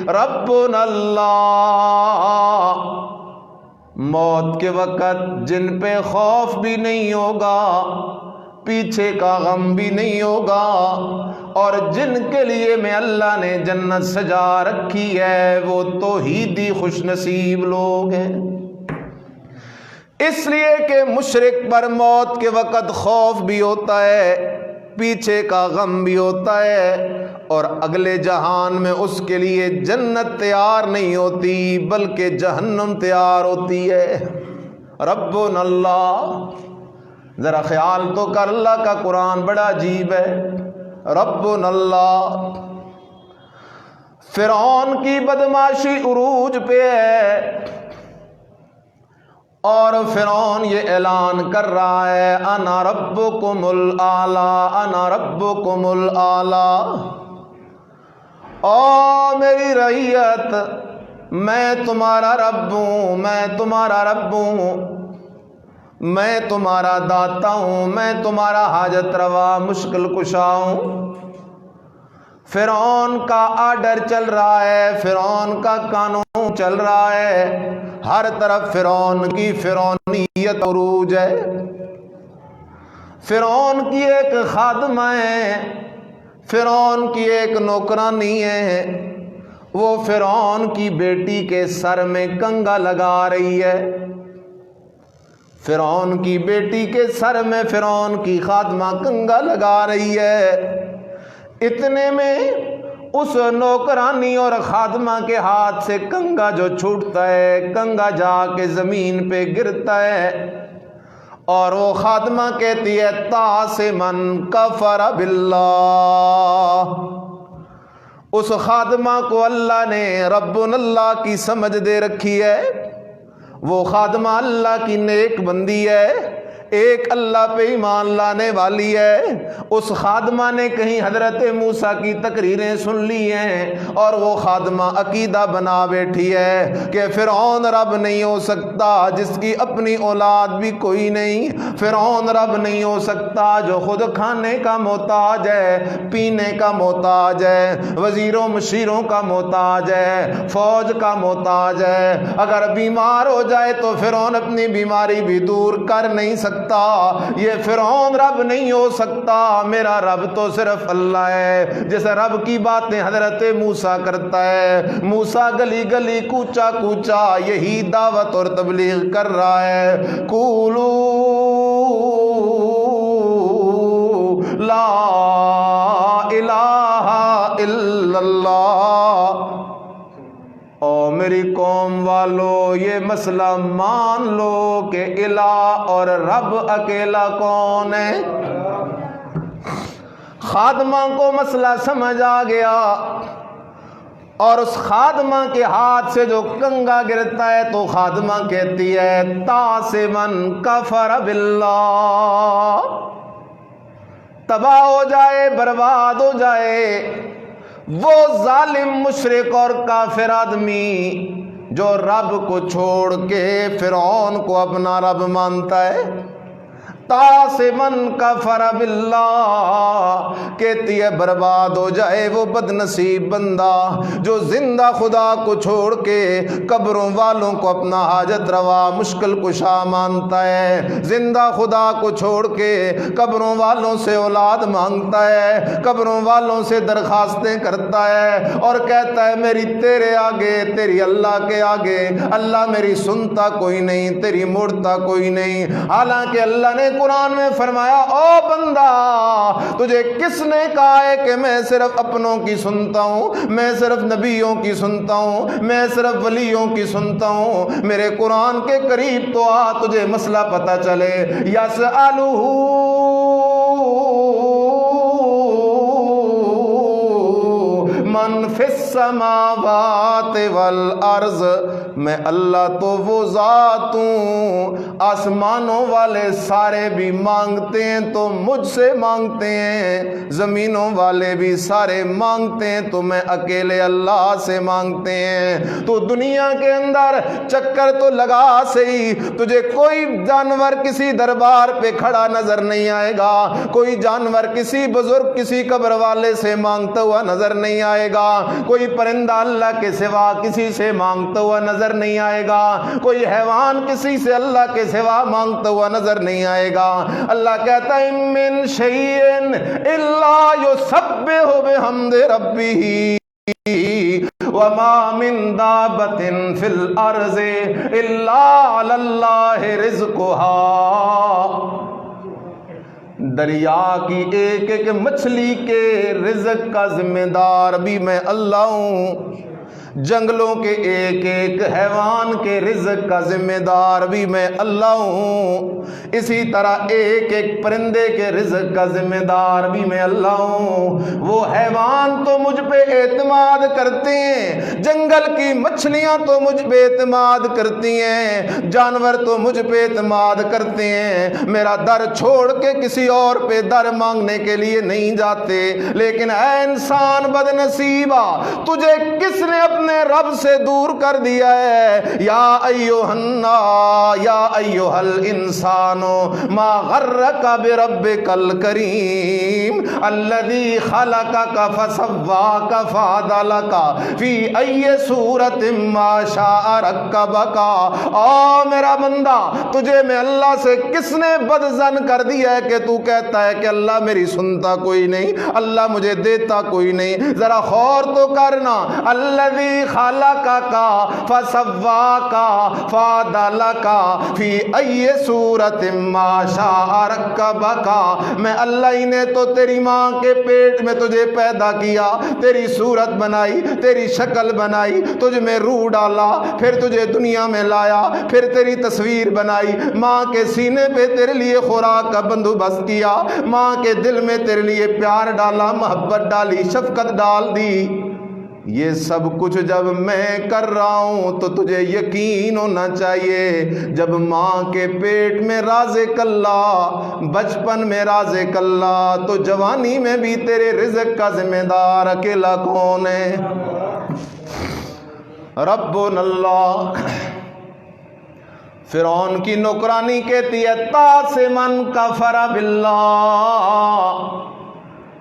ربنا اللہ، موت کے وقت جن پہ خوف بھی نہیں ہوگا، پیچھے کا غم بھی نہیں ہوگا، اور جن کے لیے میں اللہ نے جنت سجا رکھی ہے وہ توحیدی خوش نصیب لوگ ہیں۔ اس لیے کہ مشرک پر موت کے وقت خوف بھی ہوتا ہے، پیچھے کا غم بھی ہوتا ہے، اور اگلے جہان میں اس کے لیے جنت تیار نہیں ہوتی بلکہ جہنم تیار ہوتی ہے۔ ربنا اللہ، ذرا خیال تو کر، اللہ کا قرآن بڑا عجیب ہے۔ ربنا اللہ، فرعون کی بدماشی عروج پہ ہے، اور فرعون یہ اعلان کر رہا ہے انا ربکم الاعلی، انا ربکم الاعلی، او میری رعیت میں تمہارا رب ہوں، میں تمہارا رب ہوں، میں تمہارا داتا ہوں، میں تمہارا حاجت روا مشکل کشا ہوں۔ فرعون کا آرڈر چل رہا ہے، فرعون کا قانون چل رہا ہے، ہر طرف فرعون کی فرعونیت عروج ہے۔ فرعون کی ایک خادمہ ہے، فرعون کی ایک نوکرانی ہے، وہ فرعون کی بیٹی کے سر میں کنگا لگا رہی ہے۔ فرعون کی بیٹی کے سر میں فرعون کی خادمہ کنگا لگا رہی ہے۔ اتنے میں اس نوکرانی اور خادمہ کے ہاتھ سے کنگا جو چھوٹتا ہے، کنگا جا کے زمین پہ گرتا ہے، اور وہ خادمہ کہتی ہے طاس من کفر باللہ۔ اس خادمہ کو اللہ نے ربنا اللہ کی سمجھ دے رکھی ہے، وہ خادمہ اللہ کی نیک بندی ہے، ایک اللہ پہ ایمان لانے والی ہے۔ اس خادمہ نے کہیں حضرت موسیٰ کی تقریریں سن لی ہیں، اور وہ خادمہ عقیدہ بنا بیٹھی ہے کہ فرعون رب نہیں ہو سکتا جس کی اپنی اولاد بھی کوئی نہیں، فرعون رب نہیں ہو سکتا جو خود کھانے کا محتاج ہے، پینے کا محتاج ہے، وزیروں مشیروں کا محتاج ہے، فوج کا محتاج ہے، اگر بیمار ہو جائے تو فرعون اپنی بیماری بھی دور کر نہیں سکتا، یہ فرعون رب نہیں ہو سکتا، میرا رب تو صرف اللہ ہے۔ جس رب کی باتیں حضرت موسیٰ کرتا ہے، موسیٰ گلی گلی کوچا کوچا یہی دعوت اور تبلیغ کر رہا ہے، قولوا لا الہ الا اللہ۔ او میری قوم والو، یہ مسئلہ مان لو کہ الہ اور رب اکیلا کون ہے۔ خادمہ کو مسئلہ سمجھ آ گیا، اور اس خادمہ کے ہاتھ سے جو کنگا گرتا ہے تو خادمہ کہتی ہے طاس من کفر باللہ، تباہ ہو جائے، برباد ہو جائے وہ ظالم مشرک اور کافر آدمی جو رب کو چھوڑ کے فرعون کو اپنا رب مانتا ہے۔ طاس من کفر باللہ کہتی ہے برباد ہو جائے وہ بد نصیب بندہ جو زندہ خدا کو چھوڑ کے قبروں والوں کو اپنا حاجت روا مشکل کشا مانتا ہے، زندہ خدا کو چھوڑ کے قبروں والوں سے اولاد مانگتا ہے، قبروں والوں سے درخواستیں کرتا ہے، اور کہتا ہے میری تیرے آگے، تیری اللہ کے آگے اللہ میری سنتا کوئی نہیں، تیری موڑتا کوئی نہیں۔ حالانکہ اللہ نے قرآن میں فرمایا او بندہ تجھے کس نے کہا ہے کہ میں صرف اپنوں کی سنتا ہوں، میں صرف نبیوں کی سنتا ہوں، میں صرف ولیوں کی سنتا ہوں؟ میرے قرآن کے قریب تو آ تجھے مسئلہ پتہ چلے۔ یسألہ من فی السماوات والارض، میں اللہ تو وہ ذات ہوں آسمانوں والے سارے بھی مانگتے ہیں تو مجھ سے مانگتے ہیں، زمینوں والے بھی سارے مانگتے ہیں تو میں اکیلے اللہ سے مانگتے ہیں۔ تو دنیا کے اندر چکر تو لگا صحیح، تجھے کوئی جانور کسی دربار پہ کھڑا نظر نہیں آئے گا، کوئی جانور کسی بزرگ کسی قبر والے سے مانگتا ہوا نظر نہیں آئے گا، کوئی کوئی پرندہ اللہ کے سوا کسی سے مانگتا ہوا نظر نہیں آئے گا، کوئی حیوان کسی سے اللہ کے سوا مانگتا ہوا نظر نہیں آئے گا۔ اللہ کہتا ہے من شیء الا یسبح بحمد ربہ وما من دابۃ فی الارض الا علی اللہ رزقها۔ دریا کی ایک ایک مچھلی کے رزق کا ذمہ دار بھی میں اللہ ہوں، جنگلوں کے ایک ایک حیوان کے رزق کا ذمہ دار بھی میں اللہ ہوں، اسی طرح ایک ایک پرندے کے رزق کا ذمہ دار بھی میں اللہ ہوں۔ وہ حیوان تو مجھ پہ اعتماد کرتے ہیں، جنگل کی مچھلیاں تو مجھ پہ اعتماد کرتی ہیں، جانور تو مجھ پہ اعتماد کرتے ہیں، میرا در چھوڑ کے کسی اور پہ در مانگنے کے لیے نہیں جاتے۔ لیکن اے انسان بد نصیبہ، تجھے کس نے اپنے رب سے دور کر دیا ہے؟ یا ایھا الانسان ما غرک بربک الکریم الذی خلقک فسواک فعدلک فی ای صورت ما شاء رکبک۔ او میرا بندہ، تجھے میں اللہ سے کس نے بد ظن کر دیا ہے کہ تو کہتا ہے کہ اللہ میری سنتا کوئی نہیں، اللہ مجھے دیتا کوئی نہیں؟ ذرا غور تو کرنا، الذی خلقک فسواک فعدلک فی ای صورت ما شاء رکبک۔ میں اللہ ہی نے تو تیری ماں کے پیٹ میں تجھے پیدا کیا، تیری صورت بنائی، تیری شکل بنائی، تجھ میں روح ڈالا، پھر تجھے دنیا میں لایا، پھر تیری تصویر بنائی، ماں کے سینے پہ تیرے لیے خوراک کا بندوبست کیا، ماں کے دل میں تیرے لیے پیار ڈالا، محبت ڈالی، شفقت ڈال دی۔ یہ سب کچھ جب میں کر رہا ہوں تو تجھے یقین ہونا چاہیے، جب ماں کے پیٹ میں رازق اللہ، بچپن میں رازق اللہ، تو جوانی میں بھی تیرے رزق کا ذمہ دار اکیلا کون ہے؟ ربنا اللہ۔ فرعون کی نوکرانی کہتی ہے تاسمن کفر باللہ،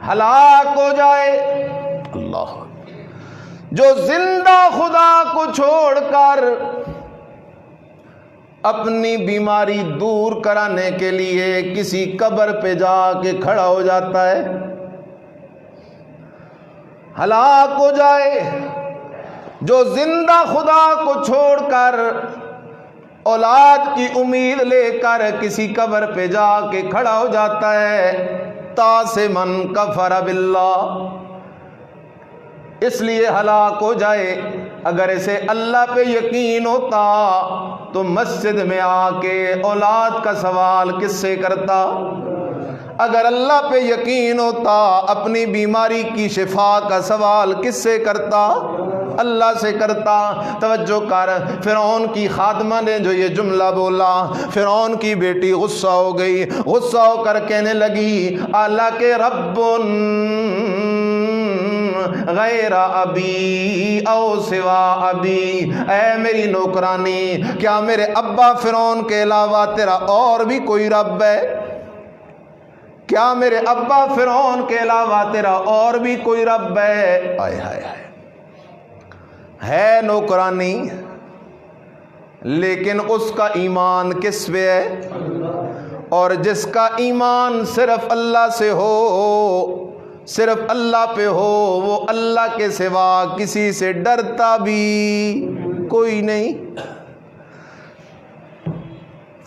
ہلاک ہو جائے اللہ جو زندہ خدا کو چھوڑ کر اپنی بیماری دور کرانے کے لیے کسی قبر پہ جا کے کھڑا ہو جاتا ہے، ہلاک ہو جائے جو زندہ خدا کو چھوڑ کر اولاد کی امید لے کر کسی قبر پہ جا کے کھڑا ہو جاتا ہے۔ تاسمن کفر باللہ، اس لیے ہلاک ہو جائے۔ اگر اسے اللہ پہ یقین ہوتا تو مسجد میں آ کے اولاد کا سوال کس سے کرتا؟ اگر اللہ پہ یقین ہوتا اپنی بیماری کی شفا کا سوال کس سے کرتا؟ اللہ سے کرتا۔ توجہ کر، فرعون کی خادمہ نے جو یہ جملہ بولا، فرعون کی بیٹی غصہ ہو گئی، غصہ ہو کر کہنے لگی اللہ کے رب غیر ابی او سوا ابی، اے میری نوکرانی، کیا میرے ابا فرعون کے علاوہ تیرا اور بھی کوئی رب ہے؟ کیا میرے ابا فرعون کے علاوہ تیرا اور بھی کوئی رب ہے؟ آئے ہائے ہائے، ہے نوکرانی لیکن اس کا ایمان کس پہ ہے؟ اور جس کا ایمان صرف اللہ سے ہو، صرف اللہ پہ ہو، وہ اللہ کے سوا کسی سے ڈرتا بھی کوئی نہیں۔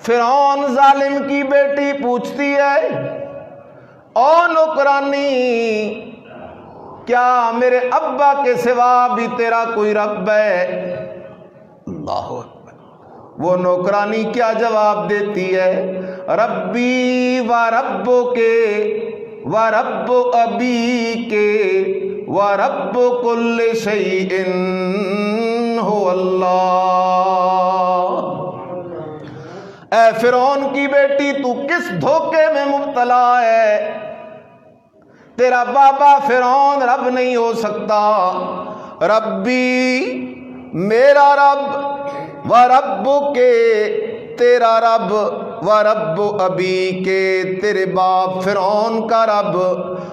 فرعون ظالم کی بیٹی پوچھتی ہے او نوکرانی، کیا میرے ابا کے سوا بھی تیرا کوئی رب ہے؟ اللہ اکبر۔ وہ نوکرانی کیا جواب دیتی ہے؟ ربی و رب کے و رب ابی کے و رب کل شیء هو اللہ۔ اے فرعون کی بیٹی، تو کس دھوکے میں مبتلا ہے؟ تیرا بابا فرعون رب نہیں ہو سکتا، ربی میرا رب و رب کے تیرا رب و رب ابی کے تیرے باپ فرعون کا رب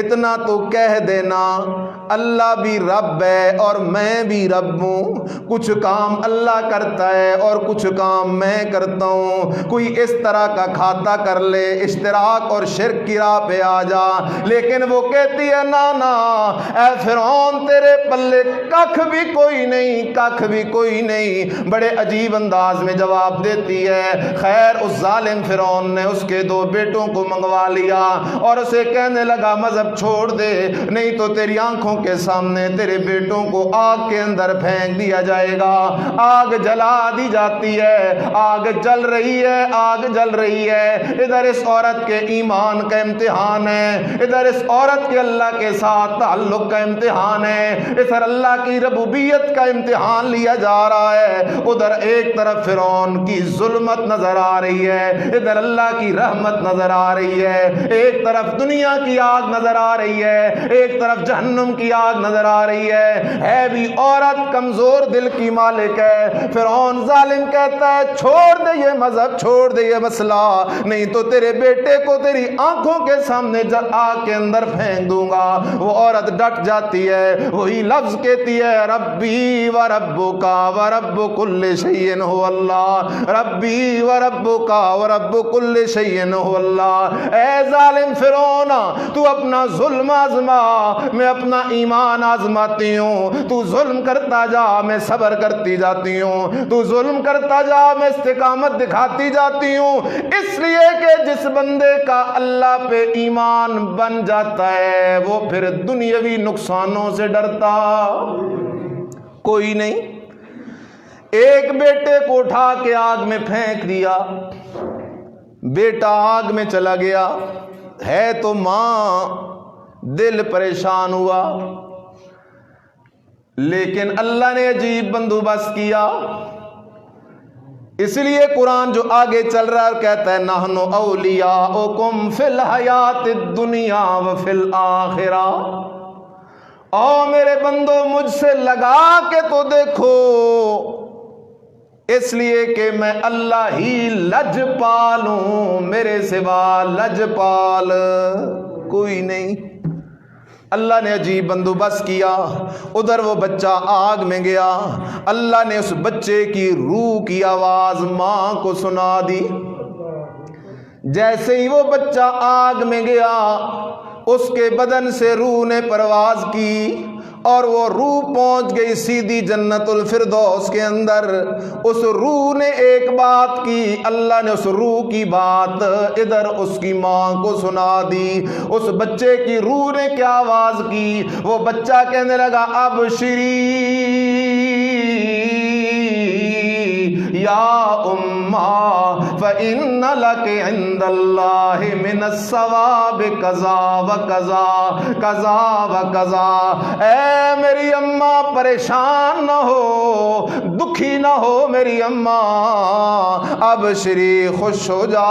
اتنا تو کہہ دینا اللہ بھی رب ہے اور میں بھی رب ہوں، کچھ کام اللہ کرتا ہے اور کچھ کام میں کرتا ہوں، کوئی اس طرح کا کھاتا کر لے، اشتراک اور شرک کی راہ پہ آ جا۔ لیکن وہ کہتی ہے نا نا اے فرعون تیرے پلے ککھ بھی کوئی نہیں، ککھ بھی کوئی نہیں۔ بڑے عجیب انداز میں جواب دیتی ہے۔ خیر اس ظالم فرعون نے اس کے 2 بیٹوں کو منگوا لیا اور اسے کہنے لگا مذہب چھوڑ دے، نہیں تو تیری آنکھوں کے سامنے تیرے بیٹوں کو آگ کے اندر پھینک دیا جائے گا۔ آگ جلا دی جاتی ہے، آگ جل رہی ہے، آگ جل رہی ہے۔ ادھر اس عورت کے ایمان کا امتحان ہے، ادھر اس عورت کے اللہ کے ساتھ تعلق کا امتحان ہے، ادھر اللہ کی ربوبیت کا امتحان لیا جا رہا ہے۔ ادھر ایک طرف فرعون کی ظلمت نظر آ رہی ہے، ادھر اللہ کی رحمت نظر آ رہی ہے۔ ایک طرف دنیا کی آگ نظر آ رہی ہے، ایک طرف جہنم کی آگ نظر آ رہی ہے بھی عورت کمزور دل کی مالک ہے۔ فرعون ظالم کہتا ہے چھوڑ دے یہ مذہب، چھوڑ دے یہ مسئلہ، نہیں تو تیرے بیٹے کو تیری آنکھوں کے سامنے آگ کے اندر پھینک دوں گا۔ وہ عورت ڈٹ جاتی ہے، وہی لفظ کہتی ہے ربی و ربک و رب کل شیء هو اللہ، ربی و ربک و رب کل شیء هو اللہ۔ اے ظالم فرعون تو اپنا ظلم آزما، میں اپنا ایمان آزماتی ہوں، تو ظلم کرتا جا میں صبر کرتی جاتی ہوں، تو ظلم کرتا جا میں استقامت دکھاتی جاتی ہوں، اس لیے کہ جس بندے کا اللہ پہ ایمان بن جاتا ہے وہ پھر دنیاوی نقصانوں سے ڈرتا کوئی نہیں۔ ایک بیٹے کو اٹھا کے آگ میں پھینک دیا، بیٹا آگ میں چلا گیا، ہے تو ماں دل پریشان ہوا، لیکن اللہ نے عجیب بندوبست کیا۔ اس لیے قرآن جو آگے چل رہا ہے کہتا ہے نحن اولیاؤکم فی الحیات الدنیا وفی الآخرہ، او میرے بندو مجھ سے لگا کے تو دیکھو، اس لیے کہ میں اللہ ہی لجپال ہوں، میرے سوا لجپال کوئی نہیں۔ اللہ نے عجیب بندوبست کیا، ادھر وہ بچہ آگ میں گیا، اللہ نے اس بچے کی روح کی آواز ماں کو سنا دی۔ جیسے ہی وہ بچہ آگ میں گیا اس کے بدن سے روح نے پرواز کی اور وہ روح پہنچ گئی سیدھی جنت الفردوس کے اندر۔ اس روح نے ایک بات کی، اللہ نے اس روح کی بات ادھر اس کی ماں کو سنا دی۔ اس بچے کی روح نے کیا آواز کی؟ وہ بچہ کہنے لگا ابشری یا اماں فإن لک عند اللہ من الثواب کذا و کذا کذا و کذا۔ اے میری اماں پریشان نہ ہو، دکھی نہ ہو میری اماں، ابشری خوش ہو جا،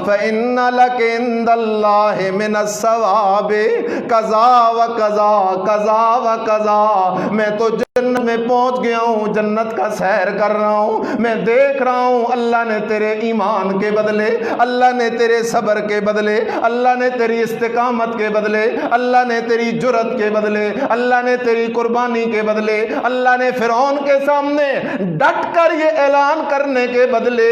فإن لک عند اللہ من الثواب کذا و کذا کذا و کذا۔ میں تو جنت میں پہنچ گیا ہوں، جنت کا سیر کر رہا ہوں، میں دیکھ رہا ہوں اللہ نے تیرے ایمان کے بدلے، اللہ نے تیرے صبر کے بدلے، اللہ نے تیری استقامت کے بدلے، اللہ نے تیری جرت کے بدلے، اللہ نے تیری قربانی کے بدلے، اللہ نے فرعون کے سامنے ڈٹ کر یہ اعلان کرنے کے بدلے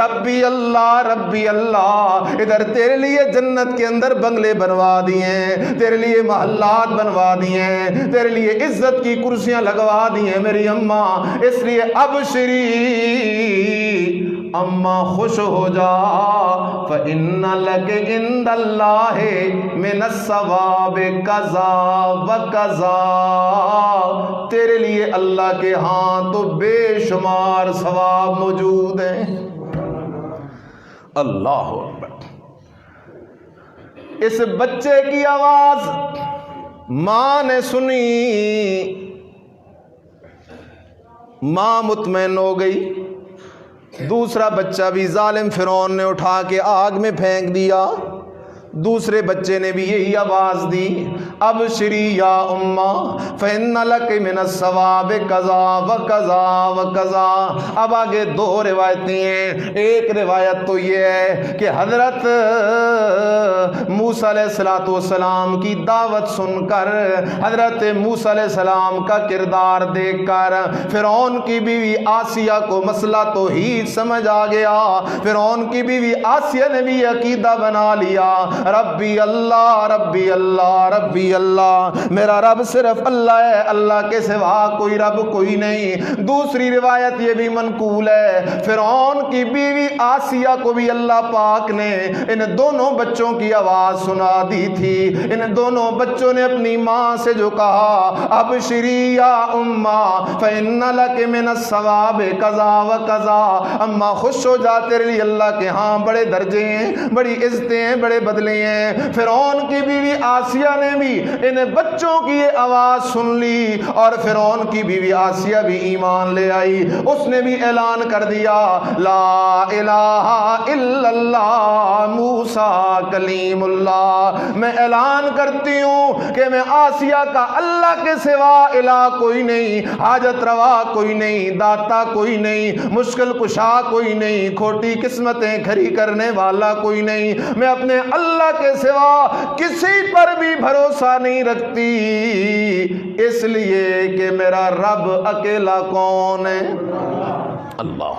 ربی اللہ ربی اللہ، ادھر تیرے لیے جنت کے اندر بنگلے بنوا دیے ہیں، تیرے لیے محلات بنوا دیے ہیں، تیرے لیے عزت کی کرسیاں لگوا دی ہیں میری اماں، اس لیے ابشری اماں خوش ہو جا، فإن لک عند اللہ من الثواب کذا و کذا، تیرے لیے اللہ کے ہاں تو بے شمار ثواب موجود ہیں۔ اللہ اکبر۔ اس بچے کی آواز ماں نے سنی، ماں مطمئن ہو گئی۔ دوسرا بچہ بھی ظالم فرعون نے اٹھا کے آگ میں پھینک دیا، دوسرے بچے نے بھی یہی آواز دی، ابشری یا اماں فإن لک من الثواب کذا و کذا و کذا۔ اب آگے دو روایتیں ہیں، ایک روایت تو یہ ہے کہ حضرت موسیٰ علیہ السلام کی دعوت سن کر، حضرت موسیٰ علیہ السلام کا کردار دیکھ کر فرعون کی بیوی آسیہ کو مسئلہ توحید سمجھ آ گیا۔ فرعون کی بیوی آسیہ نے بھی عقیدہ بنا لیا، ربی اللہ ربی اللہ ربی اللہ، میرا رب صرف اللہ ہے، اللہ کے سوا کوئی رب کوئی نہیں۔ دوسری روایت یہ بھی منقول ہے، فرعون کی بیوی آسیہ کو بھی اللہ پاک نے ان دونوں بچوں کی آواز سنا دی تھی۔ ان دونوں بچوں نے اپنی ماں سے جو کہا، ابشری یا اماں فإن لک من الثواب کذا و کذا، اماں خوش ہو جا، تیرے لیے اللہ کے ہاں بڑے درجے ہیں، بڑی عزتیں ہیں، بڑے بدلے ہیں۔ فرعون کی بیوی آسیہ نے بھی ان بچوں کی یہ آواز سن لی، اور فرعون کی بیوی آسیہ بھی ایمان لے آئی۔ اس نے بھی اعلان کر دیا، لا الہ الا اللہ موسیٰ کلیم اللہ، میں اعلان کرتی ہوں کہ میں آسیہ کا اللہ کے سوا الہ کوئی نہیں، حاجت روا کوئی نہیں، داتا کوئی نہیں، مشکل کشا کوئی نہیں، کھوٹی قسمتیں کھری کرنے والا کوئی نہیں، میں اپنے اللہ کے سوا کسی پر بھی بھروسہ نہیں رکھتی، اس لیے کہ میرا رب اکیلا کون ہے؟ اللہ،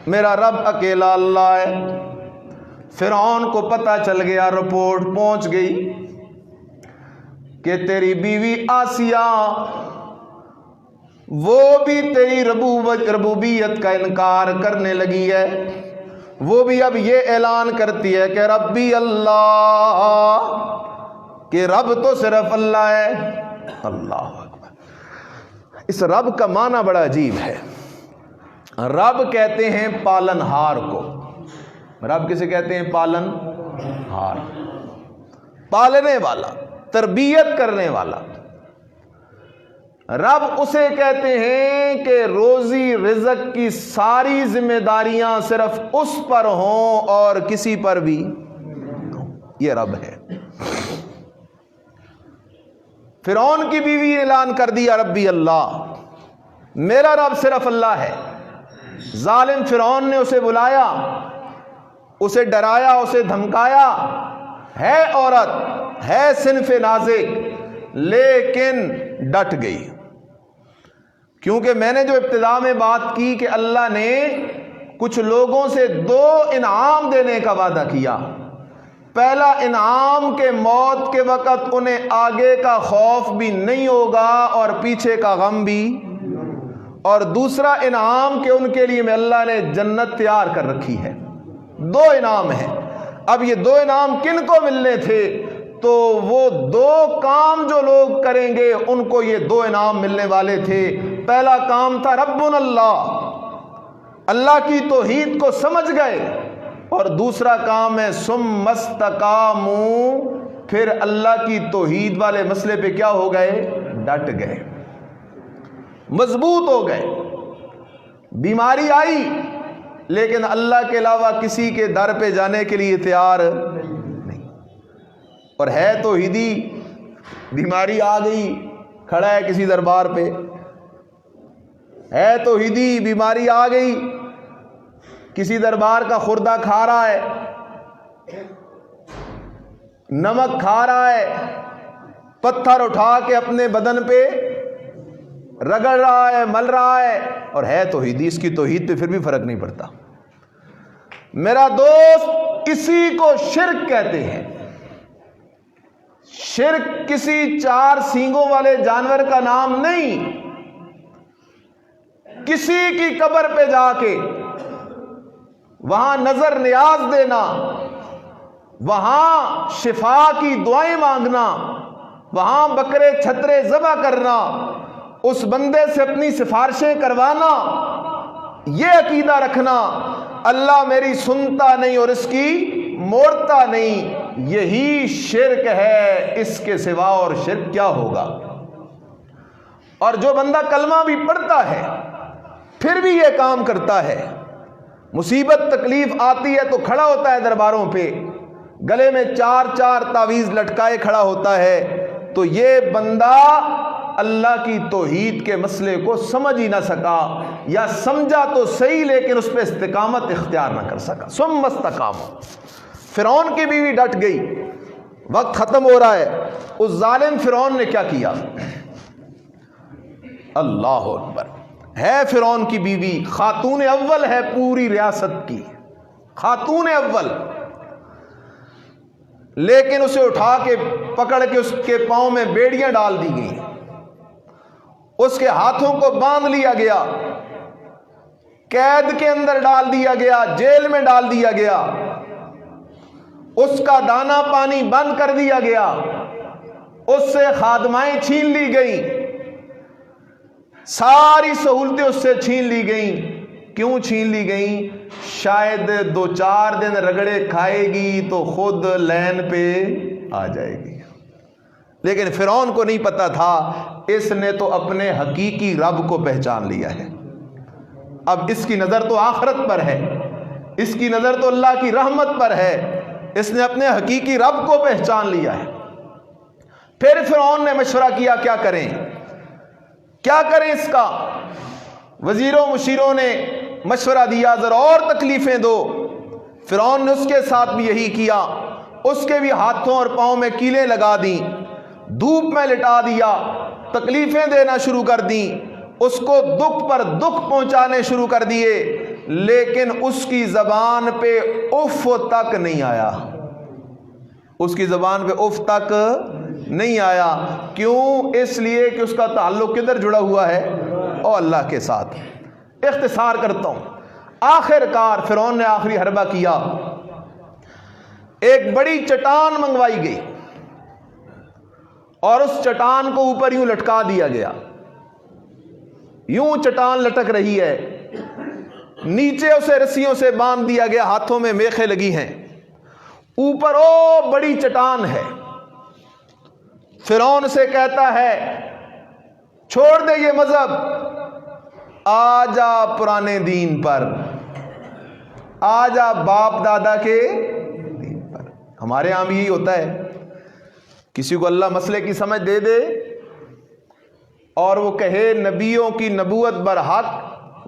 میرا رب اکیلا اللہ ہے۔ فرعون کو پتہ چل گیا، رپورٹ پہنچ گئی کہ تیری بیوی آسیہ وہ بھی تیری ربوبیت کا انکار کرنے لگی ہے، وہ بھی اب یہ اعلان کرتی ہے کہ ربی اللہ، کہ رب تو صرف اللہ ہے۔ اللہ اکبر۔ اس رب کا معنی بڑا عجیب ہے۔ رب کہتے ہیں پالن ہار کو، رب کسے کہتے ہیں؟ پالن ہار، پالنے والا، تربیت کرنے والا۔ رب اسے کہتے ہیں کہ روزی رزق کی ساری ذمہ داریاں صرف اس پر ہوں اور کسی پر بھی، یہ رب ہے۔ فرعون کی بیوی نے اعلان کر دیا، ربی اللہ، میرا رب صرف اللہ ہے۔ ظالم فرعون نے اسے بلایا، اسے ڈرایا، اسے دھمکایا، ہے عورت، ہے صنف نازک، لیکن ڈٹ گئی۔ کیونکہ میں نے جو ابتدا میں بات کی کہ اللہ نے کچھ لوگوں سے دو انعام دینے کا وعدہ کیا۔ پہلا انعام کہ موت کے وقت انہیں آگے کا خوف بھی نہیں ہوگا اور پیچھے کا غم بھی، اور دوسرا انعام کہ ان کے لیے میں اللہ نے جنت تیار کر رکھی ہے۔ دو انعام ہیں۔ اب یہ دو انعام کن کو ملنے تھے؟ تو وہ دو کام جو لوگ کریں گے ان کو یہ دو انعام ملنے والے تھے۔ پہلا کام تھا ربنا اللہ، اللہ کی توحید کو سمجھ گئے، اور دوسرا کام ہے ثم استقاموا، پھر اللہ کی توحید والے مسئلے پہ کیا ہو گئے؟ ڈٹ گئے، مضبوط ہو گئے۔ بیماری آئی لیکن اللہ کے علاوہ کسی کے در پہ جانے کے لیے تیار نہیں، اور ہے توحیدی، بیماری آ گئی، کھڑا ہے کسی دربار پہ، ہے توحیدی، بیماری آ گئی، کسی دربار کا خوردہ کھا رہا ہے، نمک کھا رہا ہے، پتھر اٹھا کے اپنے بدن پہ رگڑ رہا ہے، مل رہا ہے، اور ہے توحیدی، اس کی توحید پہ پھر بھی فرق نہیں پڑتا۔ میرا دوست، اسی کو شرک کہتے ہیں۔ شرک کسی چار سینگوں والے جانور کا نام نہیں، کسی کی قبر پہ جا کے وہاں نظر نیاز دینا، وہاں شفا کی دعائیں مانگنا، وہاں بکرے چھترے ذبح کرنا، اس بندے سے اپنی سفارشیں کروانا، یہ عقیدہ رکھنا اللہ میری سنتا نہیں اور اس کی موڑتا نہیں، یہی شرک ہے۔ اس کے سوا اور شرک کیا ہوگا؟ اور جو بندہ کلمہ بھی پڑھتا ہے پھر بھی یہ کام کرتا ہے، مصیبت تکلیف آتی ہے تو کھڑا ہوتا ہے درباروں پہ، گلے میں 4 تعویذ لٹکائے کھڑا ہوتا ہے، تو یہ بندہ اللہ کی توحید کے مسئلے کو سمجھ ہی نہ سکا، یا سمجھا تو صحیح لیکن اس پہ استقامت اختیار نہ کر سکا۔ ثم استقاموا، فرعون کی بیوی ڈٹ گئی۔ وقت ختم ہو رہا ہے، اس ظالم فرعون نے کیا کیا؟ اللہ اکبر، ہے فرعون کی بیوی خاتون اول ہے پوری ریاست کی، خاتون اول، لیکن اسے اٹھا کے پکڑ کے اس کے پاؤں میں بیڑیاں ڈال دی گئیں، اس کے ہاتھوں کو باندھ لیا گیا، قید کے اندر ڈال دیا گیا، جیل میں ڈال دیا گیا، اس کا دانا پانی بند کر دیا گیا، اس سے خادمائیں چھین لی گئیں، ساری سہولتیں اس سے چھین لی گئیں۔ کیوں چھین لی گئیں؟ شاید 2-4 دن رگڑے کھائے گی تو خود لین پہ آ جائے گی، لیکن فرعون کو نہیں پتا تھا، اس نے تو اپنے حقیقی رب کو پہچان لیا ہے۔ اب اس کی نظر تو آخرت پر ہے، اس کی نظر تو اللہ کی رحمت پر ہے، اس نے اپنے حقیقی رب کو پہچان لیا ہے۔ پھر فرعون نے مشورہ کیا کیا کریں، کیا کریں اس کا؟ وزیروں مشیروں نے مشورہ دیا ذرا اور تکلیفیں دو۔ فرعون نے اس کے ساتھ بھی یہی کیا، اس کے بھی ہاتھوں اور پاؤں میں کیلیں لگا دیں، دھوپ میں لٹا دیا، تکلیفیں دینا شروع کر دیں، اس کو دکھ پر دکھ پہنچانے شروع کر دیے، لیکن اس کی زبان پہ اف تک نہیں آیا، اس کی زبان پہ اف تک نہیں آیا۔ کیوں؟ اس لیے کہ اس کا تعلق کدھر جڑا ہوا ہے؟ اور اللہ کے ساتھ۔ اختصار کرتا ہوں، آخر کار فرعون نے آخری حربہ کیا، ایک بڑی چٹان منگوائی گئی اور اس چٹان کو اوپر یوں لٹکا دیا گیا، یوں چٹان لٹک رہی ہے، نیچے اسے رسیوں سے باندھ دیا گیا، ہاتھوں میں میخیں لگی ہیں، اوپر او بڑی چٹان ہے۔ فرعون سے کہتا ہے چھوڑ دے یہ مذہب، آ جا پرانے دین پر، آ جا باپ دادا کے دین پر۔ ہمارے ہاں بھی یہی ہوتا ہے، کسی کو اللہ مسئلے کی سمجھ دے دے اور وہ کہے نبیوں کی نبوت برحق،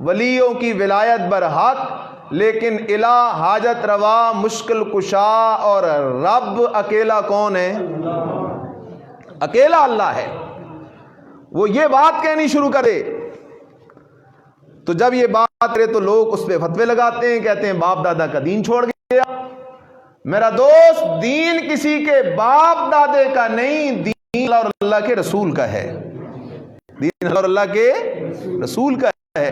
ولیوں کی ولایت برحق، لیکن الہ حاجت روا مشکل کشا اور رب اکیلا کون ہے؟ اکیلا اللہ ہے۔ وہ یہ بات کہنی شروع کرے تو جب یہ بات کرے تو لوگ اس پہ فتوے لگاتے ہیں، کہتے ہیں باپ دادا کا دین چھوڑ گیا۔ میرا دوست، دین کسی کے باپ دادے کا نہیں، دین اللہ اور اللہ کے رسول کا ہے، دین اللہ اور اللہ کے رسول کا ہے۔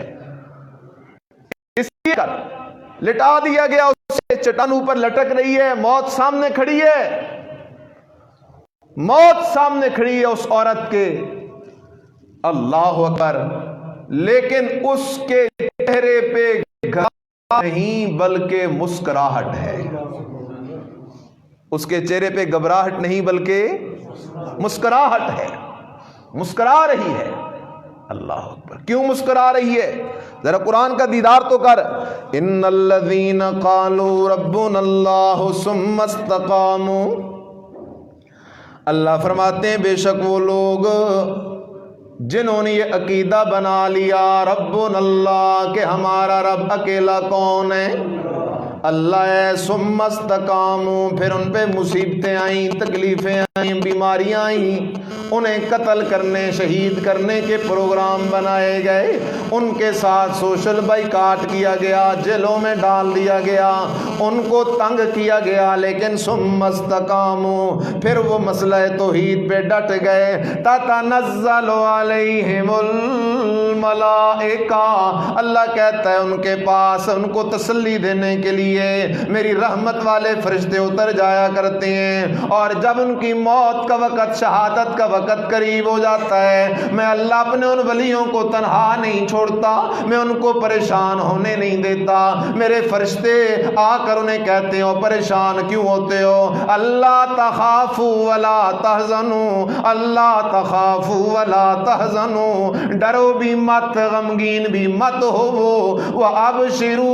اس لیے لٹا دیا گیا، اسے چٹان اوپر لٹک رہی ہے، موت سامنے کھڑی ہے، موت سامنے کھڑی ہے اس عورت کے، اللہ اکبر، لیکن اس کے چہرے پہ گھبراہٹ نہیں بلکہ مسکراہٹ ہے، اس کے چہرے پہ گھبراہٹ نہیں بلکہ مسکراہٹ ہے، مسکرا رہی ہے۔ اللہ اکبر، کیوں مسکرا رہی ہے؟ ذرا قرآن کا دیدار تو کر۔ ان الذین قالوا ربنا اللہ ثم استقاموا، اللہ فرماتے ہیں بے شک وہ لوگ جنہوں نے یہ عقیدہ بنا لیا ربنا اللہ کہ ہمارا رب اکیلا کون ہے؟ اللہ ہے، ثم استقاموا، پھر ان پہ مصیبتیں آئیں، تکلیفیں آئیں، بیماریاں آئیں، انہیں قتل کرنے، شہید کرنے کے پروگرام بنائے گئے، ان کے ساتھ سوشل بائیکاٹ کیا گیا، جیلوں میں ڈال دیا گیا، ان کو تنگ کیا گیا، لیکن ثم استقاموا، پھر وہ مسئلہ توحید پہ ڈٹ گئے، تتنزل علیہم الملائکہ، اللہ کہتا ہے ان کے پاس ان کو تسلی دینے کے لیے میری رحمت والے فرشتے اتر جایا کرتے ہیں، اور جب ان کی موت کا وقت، شہادت کا وقت قریب ہو جاتا ہے، میں اللہ اپنے ان ولیوں کو تنہا نہیں چھوڑتا، میں ان کو پریشان ہونے نہیں دیتا، میرے فرشتے آ کر انہیں کہتے ہو پریشان کیوں ہوتے ہو؟ اللہ تخافوا ولا تحزنوا، اللہ تخافوا ولا تحزنوا، ڈرو بھی مت، غمگین بھی مت ہو، وابشروا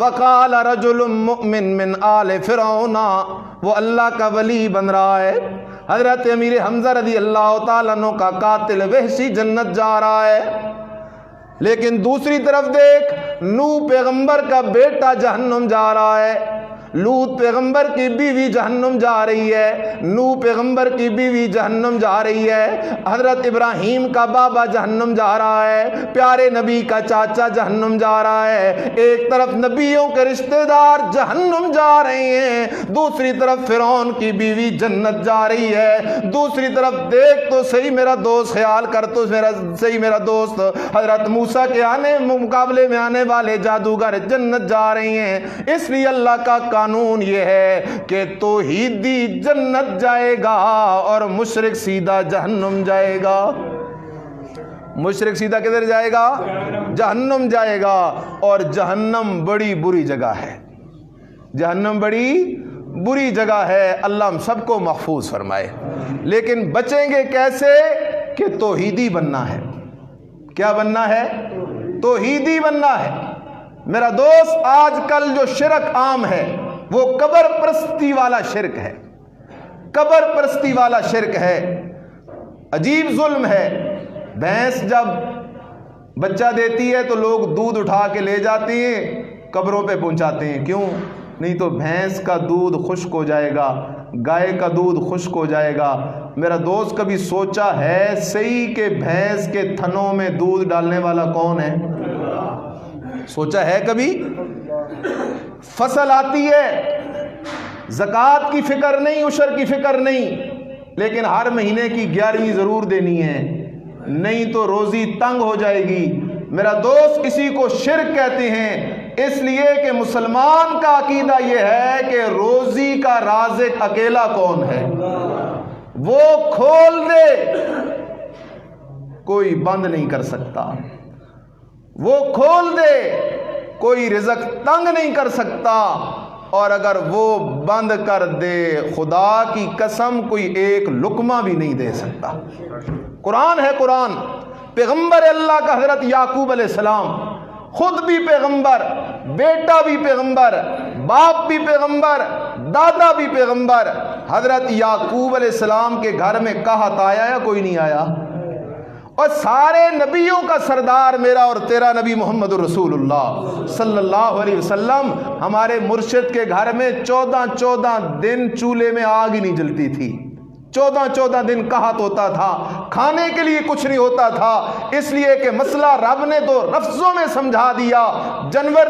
وقال رجل مؤمن من آل فرعون، وہ اللہ کا ولی بن رہا ہے، حضرت امیر حمزہ رضی اللہ تعالیٰ عنہ کا قاتل وحشی جنت جا رہا ہے، لیکن دوسری طرف دیکھ نوح پیغمبر کا بیٹا جہنم جا رہا ہے، لوط پیغمبر کی بیوی جہنم جا رہی ہے، نوح پیغمبر کی بیوی جہنم جا رہی ہے، حضرت ابراہیم کا بابا جہنم جا رہا ہے، پیارے نبی کا چاچا جہنم جا رہا ہے، ایک طرف نبیوں کے رشتہ دار جہنم جا رہے ہیں، دوسری طرف فرعون کی بیوی جنت جا رہی ہے، دوسری طرف دیکھ تو صحیح میرا دوست، خیال کر تو صحیح میرا دوست، حضرت موسیٰ کے مقابلے میں آنے والے جادوگر جنت جا رہے ہیں۔ اس لیے اللہ کا قانون یہ ہے کہ توحیدی جنت جائے گا اور مشرک سیدھا جہنم جائے گا۔ مشرک سیدھا کدھر جائے گا؟ جہنم جائے گا، اور جہنم بڑی بری جگہ ہے، جہنم بڑی بری جگہ ہے، اللہ ہم سب کو محفوظ فرمائے۔ لیکن بچیں گے کیسے؟ کہ توحیدی بننا ہے۔ کیا بننا ہے؟ توحیدی بننا ہے۔ میرا دوست، آج کل جو شرک عام ہے وہ قبر پرستی والا شرک ہے، قبر پرستی والا شرک ہے، عجیب ظلم ہے۔ بھینس جب بچہ دیتی ہے تو لوگ دودھ اٹھا کے لے جاتے ہیں، قبروں پہ پہنچاتے ہیں، کیوں؟ نہیں تو بھینس کا دودھ خشک ہو جائے گا، گائے کا دودھ خشک ہو جائے گا۔ میرا دوست کبھی سوچا ہے صحیح کہ بھینس کے تھنوں میں دودھ ڈالنے والا کون ہے؟ سوچا ہے کبھی؟ فصل آتی ہے، زکوٰۃ کی فکر نہیں، عشر کی فکر نہیں، لیکن ہر مہینے کی 11ویں ضرور دینی ہے، نہیں تو روزی تنگ ہو جائے گی۔ میرا دوست، اسی کو شرک کہتے ہیں، اس لیے کہ مسلمان کا عقیدہ یہ ہے کہ روزی کا رازق اکیلا کون ہے، وہ کھول دے کوئی بند نہیں کر سکتا، وہ کھول دے کوئی رزق تنگ نہیں کر سکتا، اور اگر وہ بند کر دے خدا کی قسم کوئی ایک لقمہ بھی نہیں دے سکتا۔ قرآن ہے، قرآن، پیغمبر اللہ کا حضرت یعقوب علیہ السلام، خود بھی پیغمبر، بیٹا بھی پیغمبر، باپ بھی پیغمبر، دادا بھی پیغمبر۔ حضرت یعقوب علیہ السلام کے گھر میں قحط آیا یا کوئی نہیں آیا؟ اور سارے نبیوں کا سردار میرا اور تیرا نبی محمد الرسول اللہ صلی اللہ علیہ وسلم، ہمارے مرشد کے گھر میں 14 دن چولہے میں آگ ہی نہیں جلتی تھی، 14 دن قحط ہوتا تھا، کھانے کے لیے کچھ نہیں ہوتا تھا، اس لیے کہ مسئلہ رب نے تو لفظوں میں سمجھا دیا۔ جانور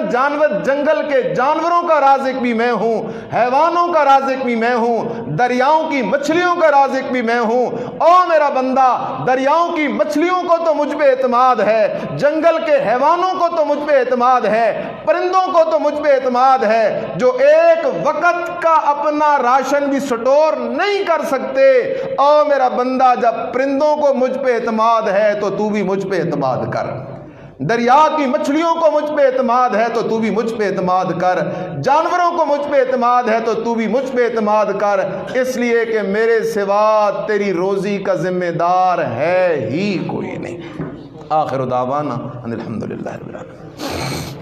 جنگل کے جانوروں کا رازق بھی میں ہوں، حیوانوں کا رازق بھی میں ہوں، دریاؤں کی مچھلیوں کا رازق بھی میں ہوں۔ او میرا بندہ، دریاؤں کی مچھلیوں کو تو مجھ پہ اعتماد ہے، جنگل کے حیوانوں کو تو مجھ پہ اعتماد ہے، پرندوں کو تو مجھ پہ اعتماد ہے، جو ایک وقت کا اپنا راشن بھی سٹور نہیں کر سکتے۔ او میرا بندہ، جب پرندوں کو مجھ پہ اعتماد ہے تو تو بھی مجھ پہ اعتماد کر، دریا کی مچھلیوں کو مجھ پہ اعتماد ہے تو تو بھی مجھ پہ اعتماد کر، جانوروں کو مجھ پہ اعتماد ہے تو تو بھی مجھ پہ اعتماد کر، اس لیے کہ میرے سوا تیری روزی کا ذمہ دار ہے ہی کوئی نہیں۔ آخر دعوانا ان الحمدللہ رب العالمین۔